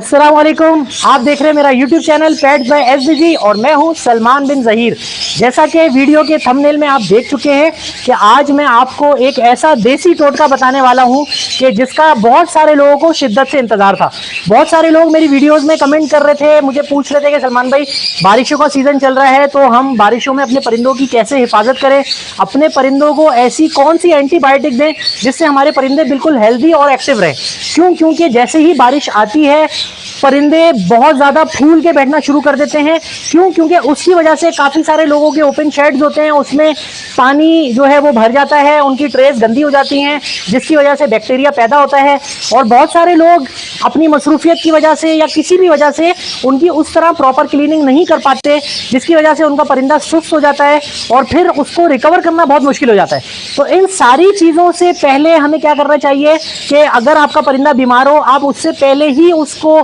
अस्सलाम वालेकुम। आप देख रहे हैं मेरा YouTube channel pets bye SBG और मैं हूं सलमान बिन ज़हीर। जैसा कि वीडियो के थंबनेल में आप देख चुके हैं कि आज मैं आपको एक ऐसा देसी टोटका बताने वाला हूं कि जिसका बहुत सारे लोगों को शिद्दत से इंतज़ार था। बहुत सारे लोग मेरी वीडियोस में कमेंट कर रहे थे, मुझे पूछ रहे थे कि सलमान भाई बारिशों का सीज़न चल रहा है तो हम बारिशों में अपने परिंदों की कैसे हिफाजत करें, अपने परिंदों को ऐसी कौन सी एंटीबायोटिक दें जिससे हमारे परिंदे बिल्कुल हेल्दी और एक्टिव रहें। क्योंकि जैसे ही बारिश आती है परिंदे बहुत ज़्यादा फूल के बैठना शुरू कर देते हैं। क्योंकि उसकी वजह से काफ़ी सारे लोगों के ओपन शेड्स होते हैं, उसमें पानी जो है वो भर जाता है, उनकी ट्रेस गंदी हो जाती हैं जिसकी वजह से बैक्टीरिया पैदा होता है। और बहुत सारे लोग अपनी मसरूफियत की वजह से या किसी भी वजह से उनकी उस तरह प्रॉपर क्लीनिंग नहीं कर पाते, जिसकी वजह से उनका परिंदा सुस्त हो जाता है और फिर उसको रिकवर करना बहुत मुश्किल हो जाता है। तो इन सारी चीज़ों से पहले हमें क्या करना चाहिए कि अगर आपका परिंदा बीमार हो, आप उससे पहले ही उसको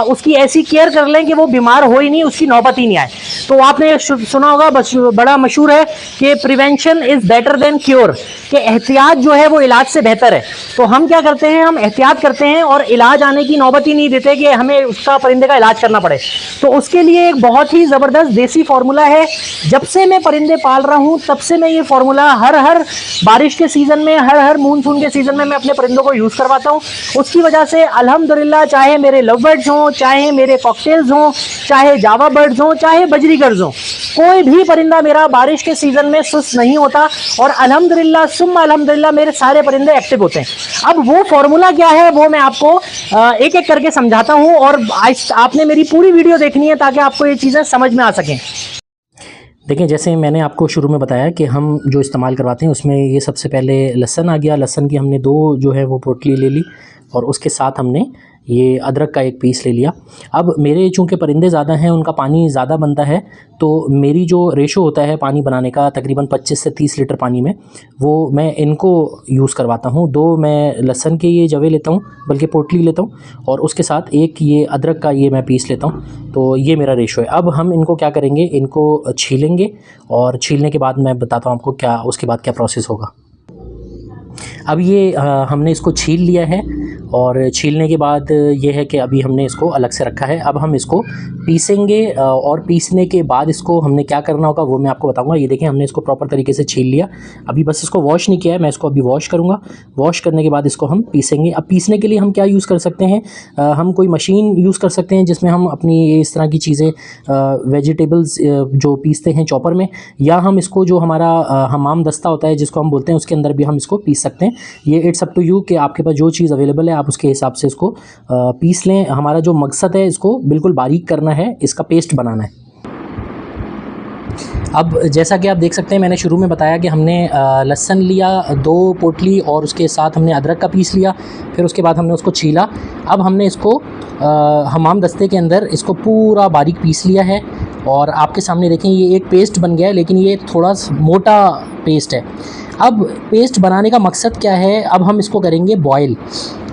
उसकी ऐसी केयर कर लें कि वो बीमार हो ही नहीं, उसकी नौबत ही नहीं आए। तो आपने सुना होगा, बड़ा मशहूर है कि prevention is better than cure, कि एहतियात जो है वो इलाज से बेहतर है। तो हम क्या करते हैं, हम एहतियात करते हैं और इलाज आने की नौबत ही नहीं देते कि हमें उसका परिंदे का इलाज करना पड़े। तो उसके लिए एक बहुत ही ज़बरदस्त देसी फार्मूला है। जब से मैं परिंदे पाल रहा हूँ तब से मैं ये फार्मूला हर बारिश के सीज़न में, हर मूनसून के सीज़न में मैं अपने परिंदों को यूज़ करवाता हूँ। उसकी वजह से अल्हम्दुलिल्लाह, चाहे मेरे लव बर्ड्स हों, चाहे मेरे कॉकटेल्स हों, चाहे जावा बर्ड्स हों, चाहे बजरीगर्स हों, कोई भी परिंदा मेरा बारिश के सीज़न में सुस्त नहीं होता और अल्हम्दुलिल्लाह सुम्मा अल्हम्दुलिल्लाह मेरे सारे परिंदे एक्टिव होते हैं। अब वो फार्मूला क्या है वो मैं आपको एक एक करके समझाता हूँ और आपने मेरी पूरी वीडियो देखनी है ताकि आपको ये चीज़ें समझ में आ सकें। देखिए, जैसे मैंने आपको शुरू में बताया कि हम जो इस्तेमाल करवाते हैं उसमें ये सबसे पहले लहसुन आ गया। लहसुन की हमने 2 जो है वो पोटली ले ली और उसके साथ हमने ये अदरक का 1 पीस ले लिया। अब मेरे चूँकि परिंदे ज़्यादा हैं, उनका पानी ज़्यादा बनता है, तो मेरी जो रेशो होता है पानी बनाने का तकरीबन 25 से 30 लीटर पानी में, वो मैं इनको यूज़ करवाता हूँ। 2 मैं लहसुन के ये जवे लेता हूँ, बल्कि पोटली लेता हूँ, और उसके साथ 1 ये अदरक का ये मैं पीस लेता हूँ। तो ये मेरा रेशो है। अब हम इनको क्या करेंगे, इनको छीलेंगे और छीलने के बाद मैं बताता हूँ आपको क्या उसके बाद क्या प्रोसेस होगा। अब ये हमने इसको छील लिया है और छीलने के बाद ये है कि अभी हमने इसको अलग से रखा है। अब हम इसको पीसेंगे और पीसने के बाद इसको हमने क्या करना होगा वो मैं आपको बताऊंगा। ये देखें, हमने इसको प्रॉपर तरीके से छील लिया। अभी बस इसको वॉश नहीं किया है, मैं इसको अभी वॉश करूँगा। वॉश करने के बाद इसको हम पीसेंगे। अब पीसने के लिए हम क्या यूज़ कर सकते हैं, हम कोई मशीन यूज़ कर सकते हैं जिसमें हम अपनी इस तरह की चीज़ें वेजिटेबल्स जो पीसते हैं चॉपर में, या हम इसको जो हमारा हमाम दस्ता होता है जिसको हम बोलते हैं उसके अंदर भी हम इसको पीस सकते हैं। ये इट्स अप टू यू कि आपके पास जो चीज़ अवेलेबल है आप उसके हिसाब से इसको पीस लें। हमारा जो मकसद है इसको बिल्कुल बारीक करना है, इसका पेस्ट बनाना है। अब जैसा कि आप देख सकते हैं, मैंने शुरू में बताया कि हमने लहसुन लिया 2 पोटली और उसके साथ हमने अदरक का पीस लिया, फिर उसके बाद हमने उसको छीला। अब हमने इसको हमाम दस्ते के अंदर इसको पूरा बारीक पीस लिया है और आपके सामने देखें ये एक पेस्ट बन गया है, लेकिन ये थोड़ा मोटा पेस्ट है। अब पेस्ट बनाने का मकसद क्या है, अब हम इसको करेंगे बॉयल।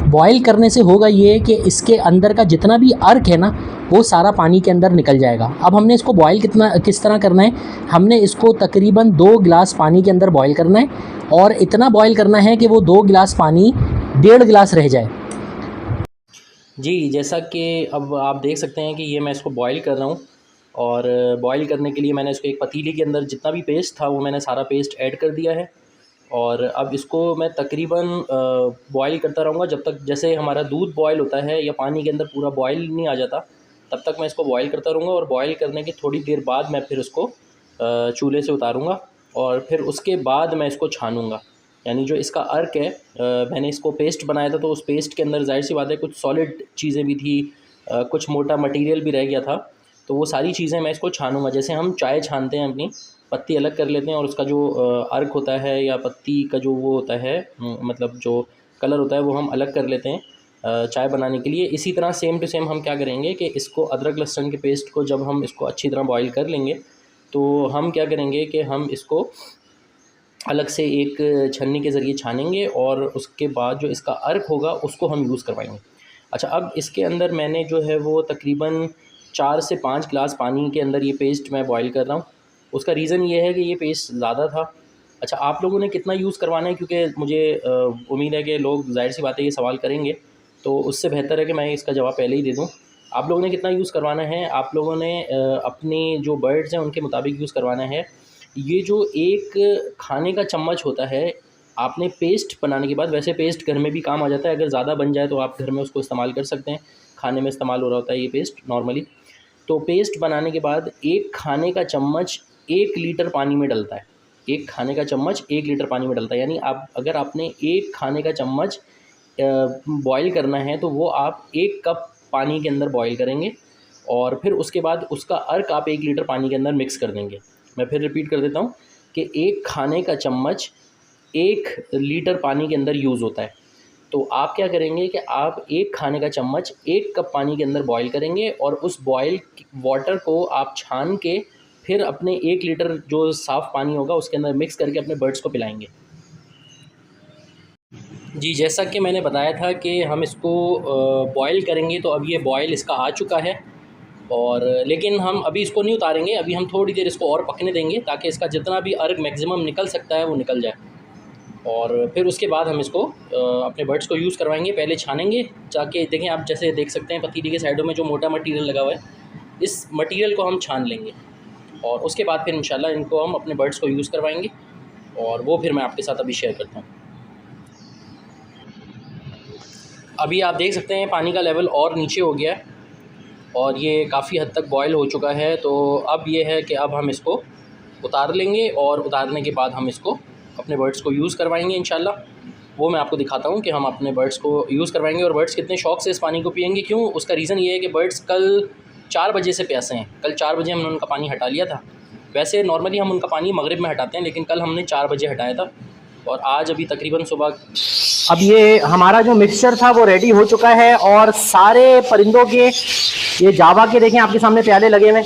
बॉयल करने से होगा ये कि इसके अंदर का जितना भी अर्क है ना वो सारा पानी के अंदर निकल जाएगा। अब हमने इसको बॉयल किस तरह करना है, हमने इसको तकरीबन 2 गिलास पानी के अंदर बॉयल करना है और इतना बॉयल करना है कि वो 2 गिलास पानी 1.5 गिलास रह जाए। जी, जैसा कि अब आप देख सकते हैं कि ये मैं इसको बॉयल कर रहा हूँ और बॉयल करने के लिए मैंने इसको एक पतीली के अंदर जितना भी पेस्ट था वो मैंने सारा पेस्ट ऐड कर दिया है और अब इसको मैं तकरीबन बॉयल करता रहूँगा जब तक जैसे हमारा दूध बॉयल होता है या पानी के अंदर पूरा बॉयल नहीं आ जाता, तब तक मैं इसको बॉयल करता रहूँगा। और बॉयल करने के थोड़ी देर बाद मैं फिर इसको चूल्हे से उतारूँगा और फिर उसके बाद मैं इसको छानूँगा। यानी जो इसका अर्क है, मैंने इसको पेस्ट बनाया था तो उस पेस्ट के अंदर ज़ाहिर सी बात है कुछ सॉलिड चीज़ें भी थी, कुछ मोटा मटेरियल भी रह गया था, तो वो सारी चीज़ें मैं इसको छानूँगा। जैसे हम चाय छानते हैं, अपनी पत्ती अलग कर लेते हैं और उसका जो अर्क होता है या पत्ती का जो वो होता है, मतलब जो कलर होता है वो हम अलग कर लेते हैं चाय बनाने के लिए। इसी तरह सेम टू सेम हम क्या करेंगे कि इसको अदरक लहसुन के पेस्ट को जब हम इसको अच्छी तरह बॉईल कर लेंगे तो हम क्या करेंगे कि हम इसको अलग से एक छन्नी के ज़रिए छानेंगे और उसके बाद जो इसका अर्क होगा उसको हम यूज़ करवाएंगे। अच्छा, अब इसके अंदर मैंने जो है वो तकरीबन 4 से 5 गिलास पानी के अंदर ये पेस्ट मैं बॉईल कर रहा हूँ। उसका रीज़न ये है कि ये पेस्ट ज़्यादा था। अच्छा, आप लोगों ने कितना यूज़ करवाना है, क्योंकि मुझे उम्मीद है कि लोग ज़ाहिर सी बात है ये सवाल करेंगे, तो उससे बेहतर है कि मैं इसका जवाब पहले ही दे दूँ। आप लोगों ने कितना यूज़ करवाना है, आप लोगों ने अपने जो बर्ड्स हैं उनके मुताबिक यूज़ करवाना है। ये जो एक खाने का चम्मच होता है, आपने पेस्ट बनाने के बाद, वैसे पेस्ट घर में भी काम आ जाता है, अगर ज़्यादा बन जाए तो आप घर में उसको इस्तेमाल कर सकते हैं, खाने में इस्तेमाल हो रहा होता है ये पेस्ट नॉर्मली। तो पेस्ट बनाने के बाद एक खाने का चम्मच 1 लीटर पानी में डलता है। एक खाने का चम्मच 1 लीटर पानी में डलता है, यानी आप अगर आपने एक खाने का चम्मच बॉयल करना है तो वो आप 1 कप पानी के अंदर बॉयल करेंगे और फिर उसके बाद उसका अर्क आप 1 लीटर पानी के अंदर मिक्स कर देंगे। मैं फिर रिपीट कर देता हूँ कि एक खाने का चम्मच 1 लीटर पानी के अंदर यूज़ होता है। तो आप क्या करेंगे कि आप एक खाने का चम्मच 1 कप पानी के अंदर बॉयल करेंगे और उस बॉयल वाटर को आप छान के फिर अपने 1 लीटर जो साफ़ पानी होगा उसके अंदर मिक्स करके अपने बर्ड्स को पिलाएंगे। जी, जैसा कि मैंने बताया था कि हम इसको बॉयल करेंगे, तो अब ये बॉयल इसका आ चुका है और लेकिन हम अभी इसको नहीं उतारेंगे, अभी हम थोड़ी देर इसको और पकने देंगे ताकि इसका जितना भी अर्क मैक्सिमम निकल सकता है वो निकल जाए। और फिर उसके बाद हम इसको अपने बर्ड्स को यूज़ करवाएंगे। पहले छानेंगे जाके, देखें आप जैसे देख सकते हैं पतीली के साइडों में जो मोटा मटीरियल लगा हुआ है, इस मटीरियल को हम छान लेंगे और उसके बाद फिर इंशाल्लाह इनको हम अपने बर्ड्स को यूज़ करवाएंगे और वो फिर मैं आपके साथ अभी शेयर करता हूँ। अभी आप देख सकते हैं पानी का लेवल और नीचे हो गया है और ये काफ़ी हद तक बॉयल हो चुका है। तो अब ये है कि अब हम इसको उतार लेंगे और उतारने के बाद हम इसको अपने बर्ड्स को यूज़ करवाएंगे इंशाल्लाह। वो मैं आपको दिखाता हूँ कि हम अपने बर्ड्स को यूज़ करवाएंगे और बर्ड्स कितने शौक़ से इस पानी को पिएंगे। क्यों, उसका रीज़न ये है कि बर्ड्स कल 4 बजे से प्यासे हैं। कल 4 बजे हमने उनका पानी हटा लिया था। वैसे नॉर्मली हम उनका पानी मगरिब में हटाते हैं, लेकिन कल हमने 4 बजे हटाया था और आज अभी तकरीबन सुबह। अब ये हमारा जो मिक्सचर था वो रेडी हो चुका है और सारे परिंदों के, ये जावा के देखें आपके सामने प्याले लगे हुए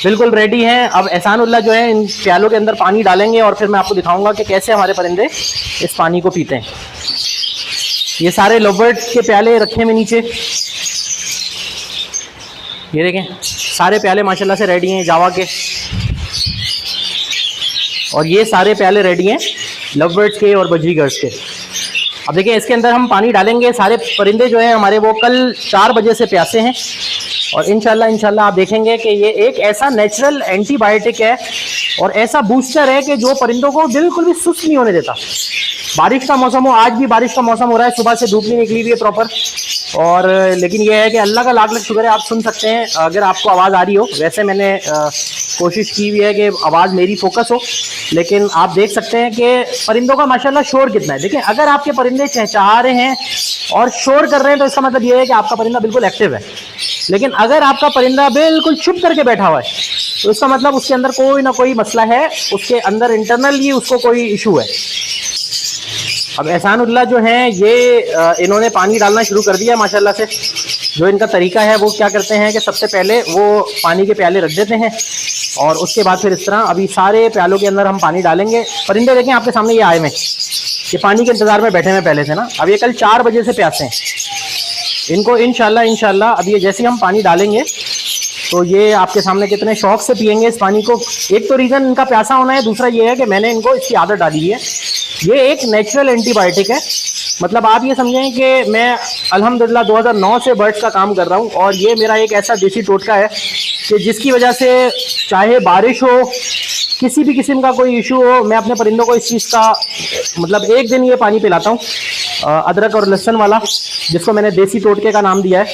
बिल्कुल रेडी हैं। अब एहसानुल्लाह जो है इन प्यालों के अंदर पानी डालेंगे और फिर मैं आपको दिखाऊंगा कि कैसे हमारे परिंदे इस पानी को पीते हैं। ये सारे लवबर्ड के प्याले रखे हुए नीचे, ये देखें सारे प्याले माशाल्लाह से रेडी हैं जावा के, और ये सारे प्याले रेडी हैं लवबर्ड्स के और बजीगर्स के। अब देखिए इसके अंदर हम पानी डालेंगे। सारे परिंदे जो हैं हमारे वो कल 4 बजे से प्यासे हैं और इंशाल्लाह आप देखेंगे कि ये एक ऐसा नेचुरल एंटीबायोटिक है और ऐसा बूस्टर है कि जो परिंदों को बिल्कुल भी सुस्त नहीं होने देता। बारिश का मौसम हो, आज भी बारिश का मौसम हो रहा है, सुबह से धूप नहीं निकली हुई है प्रॉपर, और लेकिन ये है कि अल्लाह का लाख लाख शुक्र है, आप सुन सकते हैं अगर आपको आवाज़ आ रही हो। वैसे मैंने कोशिश की हुई है कि आवाज़ मेरी फोकस हो, लेकिन आप देख सकते हैं कि परिंदों का माशाल्लाह शोर कितना है। देखिए अगर आपके परिंदे चहचहा रहे हैं और शोर कर रहे हैं तो इसका मतलब ये है कि आपका परिंदा बिल्कुल एक्टिव है। लेकिन अगर आपका परिंदा बिल्कुल चुप करके बैठा हुआ है तो इसका मतलब उसके अंदर कोई ना कोई मसला है, उसके अंदर इंटरनली उसको कोई इशू है। अब एहसानुल्लाह जो हैं ये इन्होंने पानी डालना शुरू कर दिया माशाल्लाह से। जो इनका तरीका है वो क्या करते हैं कि सबसे पहले वो पानी के प्याले रख देते हैं और उसके बाद फिर इस तरह अभी सारे प्यालों के अंदर हम पानी डालेंगे। परिंदे देखें आपके सामने ये आए हुए, ये पानी के इंतज़ार में बैठे हुए पहले से ना। अब ये कल 4 बजे से प्यासे हैं। इनको इंशाल्लाह अब ये जैसे हम पानी डालेंगे तो ये आपके सामने कितने शौक से पियेंगे इस पानी को। एक तो रीज़न इनका प्यासा होना है, दूसरा ये है कि मैंने इनको इसकी आदत डाली है। ये एक नेचुरल एंटीबायोटिक है, मतलब आप ये समझें कि मैं अल्हम्दुलिल्लाह 2009 से बर्ड्स का काम कर रहा हूँ और ये मेरा एक ऐसा देसी टोटका है कि जिसकी वजह से चाहे बारिश हो, किसी भी किस्म का कोई इशू हो, मैं अपने परिंदों को इस चीज़ का मतलब एक दिन ये पानी पिलाता हूँ, अदरक और लहसुन वाला, जिसको मैंने देसी टोटके का नाम दिया है।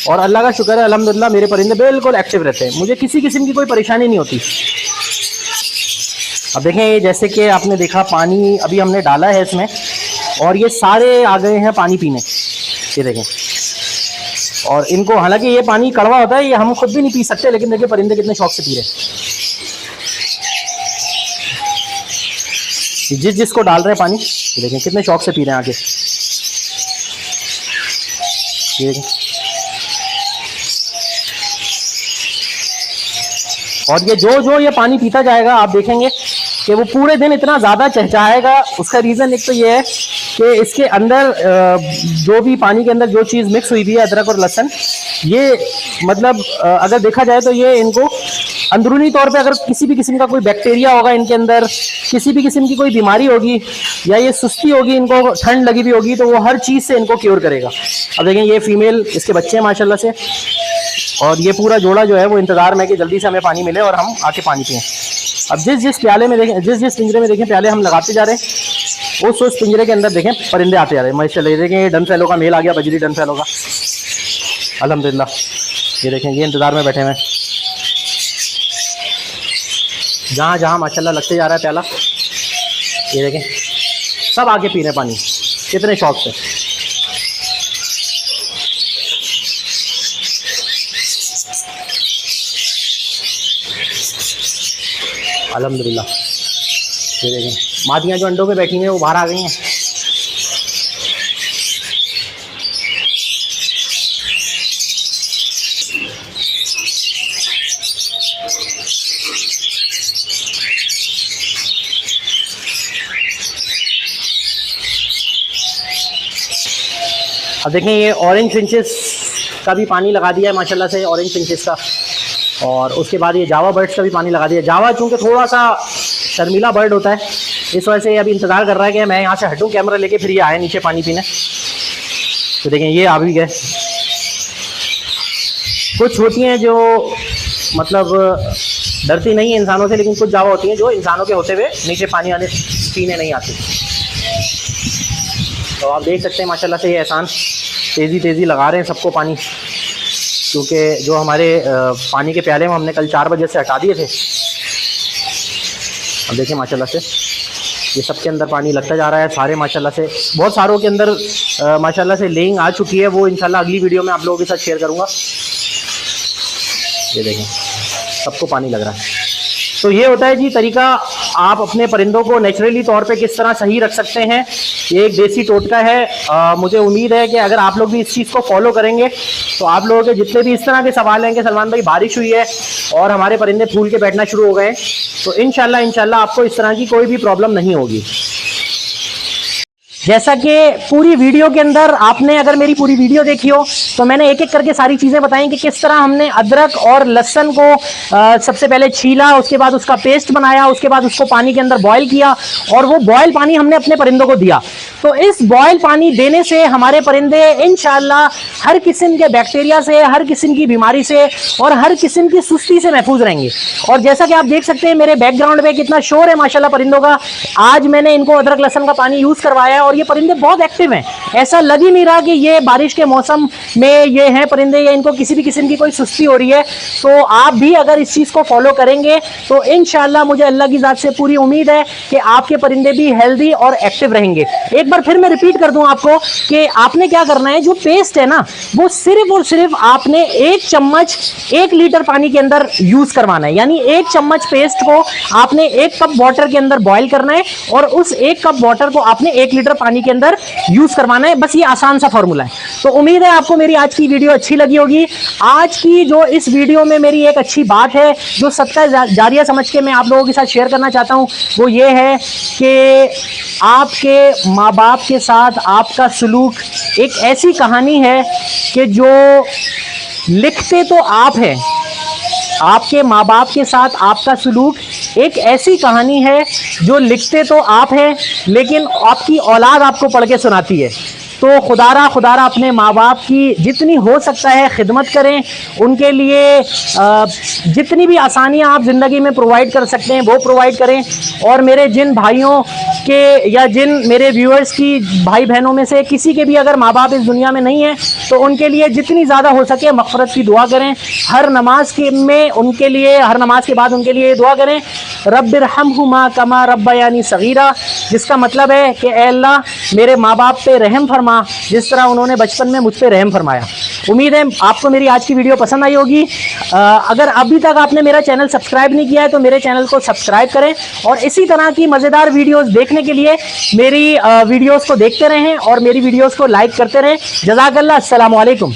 और अल्लाह का शुक्र है अल्हम्दुलिल्लाह मेरे परिंदे बिल्कुल एक्टिव रहते हैं, मुझे किसी किस्म की कोई परेशानी नहीं होती। अब देखें ये जैसे कि आपने देखा पानी अभी हमने डाला है इसमें और ये सारे आ गए हैं पानी पीने, ये देखें। और इनको, हालांकि ये पानी कड़वा होता है, ये हम खुद भी नहीं पी सकते, लेकिन देखिए परिंदे कितने शौक से पी रहे हैं। जिसको डाल रहे हैं पानी, ये देखें कितने शौक से पी रहे हैं आगे, ये देखें। और ये जो ये पानी पीता जाएगा आप देखेंगे कि वो पूरे दिन इतना ज़्यादा चहचहाएगा। उसका रीज़न एक तो ये है कि इसके अंदर जो भी पानी के अंदर जो चीज़ मिक्स हुई भी है, अदरक और लहसुन, ये मतलब अगर देखा जाए तो ये इनको अंदरूनी तौर पे अगर किसी भी किस्म का कोई बैक्टीरिया होगा इनके अंदर, किसी भी किस्म की कोई बीमारी होगी या ये सुस्ती होगी, इनको ठंड लगी भी होगी, तो वो हर चीज़ से इनको क्योर करेगा। अब देखें ये फीमेल, इसके बच्चे हैं माशाल्लाह से, और ये पूरा जोड़ा जो है वो इंतज़ार में कि जल्दी से हमें पानी मिले और हम आके पानी पिएँ। अब जिस प्याले में देखें, जिस पिंजरे में देखें प्याले हम लगाते जा रहे हैं, उस पिंजरे के अंदर देखें परिंदे आते जा रहे हैं माशाल्लाह। ये देखें ये डन फैलो का मेल आ गया, बजरी डन फैलो का, अल्हम्दुलिल्लाह। ये देखें ये इंतज़ार में बैठे हुए हैं, जहाँ जहाँ माशाल्लाह लगते जा रहा है प्याला। ये देखें सब आके पी रहे हैं पानी, कितने शौक से। अल्हम्दुलिल्लाह। ये देखें मादियाँ जो अंडों पे बैठी हुई हैं वो बाहर आ गई हैं। अब देखें ये ऑरेंज फिंचेस का भी पानी लगा दिया है माशाल्लाह से, ऑरेंज फिंचेस का, और उसके बाद ये जावा बर्ड्स का भी पानी लगा दिया। जावा चूँकि थोड़ा सा शर्मीला बर्ड होता है, इस वजह से अभी इंतज़ार कर रहा है कि मैं यहाँ से हटूँ कैमरा लेके, फिर ये आए नीचे पानी पीने। तो देखें ये आ भी गए। कुछ होती हैं जो मतलब डरती नहीं है इंसानों से, लेकिन कुछ जावा होती हैं जो इंसानों के होते हुए नीचे पानी आने पीने नहीं आती। तो आप देख सकते हैं माशाल्लाह से ये एहसान तेज़ी लगा रहे हैं सबको पानी, क्योंकि जो हमारे पानी के प्याले में हमने कल 4 बजे से हटा दिए थे। अब देखिए माशाल्लाह से ये सबके अंदर पानी लगता जा रहा है, सारे माशाल्लाह से, बहुत सारों के अंदर माशाल्लाह से लेइंग आ चुकी है, वो इंशाल्लाह अगली वीडियो में आप लोगों के साथ शेयर करूँगा। ये देखें सबको पानी लग रहा है। तो ये होता है जी तरीका, आप अपने परिंदों को नेचुरली तौर पे किस तरह सही रख सकते हैं। ये एक देसी टोटका है। मुझे उम्मीद है कि अगर आप लोग भी इस चीज़ को फॉलो करेंगे तो आप लोगों के जितने भी इस तरह के सवाल हैं कि सलमान भाई बारिश हुई है और हमारे परिंदे फूल के बैठना शुरू हो गए, तो इंशाल्लाह आपको इस तरह की कोई भी प्रॉब्लम नहीं होगी। जैसा कि पूरी वीडियो के अंदर आपने अगर मेरी पूरी वीडियो देखी हो तो मैंने एक एक करके सारी चीज़ें बताई कि किस तरह हमने अदरक और लहसुन को सबसे पहले छीला, उसके बाद उसका पेस्ट बनाया, उसके बाद उसको पानी के अंदर बॉयल किया और वो बॉयल पानी हमने अपने परिंदों को दिया। तो इस बॉयल पानी देने से हमारे परिंदे इंशाल्लाह हर किस्म के बैक्टीरिया से, हर किस्म की बीमारी से और हर किस्म की सुस्ती से महफूज रहेंगे। और जैसा कि आप देख सकते हैं मेरे बैकग्राउंड में कितना शोर है माशाल्लाह परिंदों का। आज मैंने इनको अदरक लहसुन का पानी यूज़ करवाया है और ये परिंदे बहुत एक्टिव हैं। ऐसा लग ही नहीं रहा कि ये बारिश के मौसम में ये हैं परिंदे या इनको किसी भी किस्म की कोई सुस्ती हो रही है। तो आप भी अगर इस चीज़ को फॉलो करेंगे तो इंशाल्लाह मुझे अल्लाह की ज़ात से पूरी उम्मीद है कि आपके परिंदे भी हेल्दी और एक्टिव रहेंगे। एक बार फिर मैं रिपीट कर दूं आपको कि आपने क्या करना है, जो पेस्ट है ना वो सिर्फ और सिर्फ आपने 1 चम्मच 1 लीटर पानी के अंदर यूज़ करवाना है। यानी 1 चम्मच पेस्ट को आपने 1 कप वाटर के अंदर बॉयल करना है और उस 1 कप वाटर को आपने 1 लीटर पानी के अंदर यूज़ करवाना है। बस ये आसान सा फॉर्मूला है। तो उम्मीद है आपको मेरी आज की वीडियो अच्छी लगी होगी। आज की जो इस वीडियो में मेरी एक अच्छी बात है जो सदका जारिया समझ के मैं आप लोगों के साथ शेयर करना चाहता हूँ, वो ये है कि आपके माँ बाप के साथ आपका सलूक एक ऐसी कहानी है कि जो लिखते तो आप हैं, आपके माँ बाप के साथ आपका सलूक एक ऐसी कहानी है जो लिखते तो आप हैं लेकिन आपकी औलाद आपको पढ़ के सुनाती है। तो खुदारा अपने माँ बाप की जितनी हो सकता है खिदमत करें, उनके लिए जितनी भी आसानियाँ आप ज़िंदगी में प्रोवाइड कर सकते हैं वो प्रोवाइड करें। और मेरे जिन भाइयों के या जिन मेरे व्यूअर्स की भाई बहनों में से किसी के भी अगर माँ बाप इस दुनिया में नहीं है तो उनके लिए जितनी ज़्यादा हो सके मग़फ़िरत की दुआ करें। हर नमाज के में उनके लिए, हर नमाज के बाद उनके लिए दुआ करें, रब्बिरहम्हुमा कमा रब्बयानी सगीरा, जिसका मतलब है कि ऐ अल्लाह मेरे माँ बाप पे रहम फरमा जिस तरह उन्होंने बचपन में मुझ पे रहम फरमाया। उम्मीद है आपको मेरी आज की वीडियो पसंद आई होगी। अगर अभी तक आपने मेरा चैनल सब्सक्राइब नहीं किया है तो मेरे चैनल को सब्सक्राइब करें और इसी तरह की मज़ेदार वीडियोस देखने के लिए मेरी वीडियोस को देखते रहें और मेरी वीडियोस को लाइक करते रहें। जज़ाकल्लाह, अस्सलामु अलैकुम।